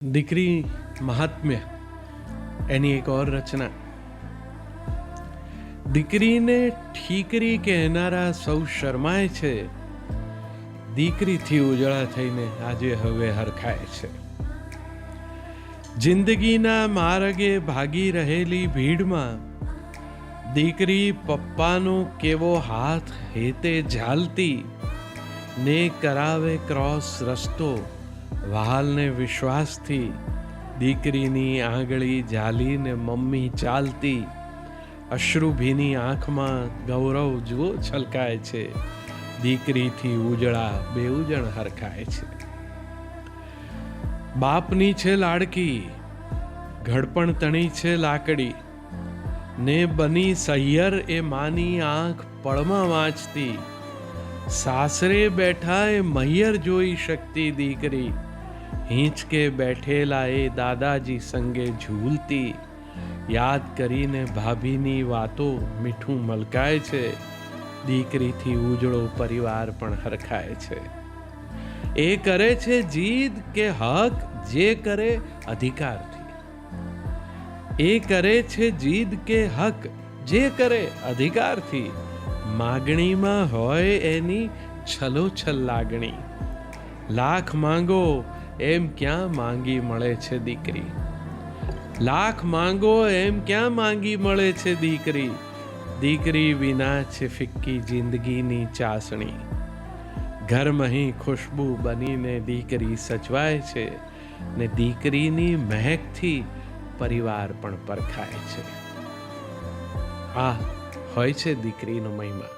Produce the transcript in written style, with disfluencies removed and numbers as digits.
દીકરી મહાત્મ્ય એની એક ઓર રચના. દીકરીને ઠીકરી કહેનારા સૌ શરમાય છે, દીકરીથી ઉજળા થઈને આજે હવે હરખાય છે. જિંદગીના માર્ગે ભાગી રહેલી ભીડમાં દીકરી પપ્પાનો કેવો હાથ હેતે ઝાલતી ને કરાવે ક્રોસ રસ્તો વહાલને વિશ્વાસથી. દીકરીની આંગળી ઝાલીને મમ્મી ચાલતી, અશ્રુભીની આંખમાં ગૌરવ જુઓ છલકાય છે. દીકરીથી ઉજળા બેઉ જણ હરખાય છે. બાપની છે લાડકી, ઘડપણ તણી છે લાકડી ને બની સહિયર એ માની આંખ પળમાં વાંચતી. સાસરે બેઠા એ મહિયર જોઈ શકતી દીકરી, હિંચકે બેઠેલા એ દાદાજી સંગે ઝૂલતી. યાદ કરીને ભાભીની વાતો મીઠું મલકાય છે. દીકરીથી ઉજળો પરિવાર પણ હરખાય છે. એ કરે છે જીદ કે હક જે કરે અધિકારથી. એ કરે છે જીદ કે હક જે કરે અધિકારથી. માગણીમાં હોય એની છલોછલ લાગણી. લાખ માંગો એમ ક્યાં માંગી મળે છે દીકરી. લાખ માંગો એમ ક્યાં માંગી મળે છે દીકરી. દીકરી વિના છે ફિક્કી જિંદગીની ચાસણી. ઘરમહી ખુશ્બુ બનીને દીકરી સચવાય છે ને દીકરીની મહેકથી પરિવાર પણ પરખાય છે. આ હોય છે દીકરીનો મહિમા.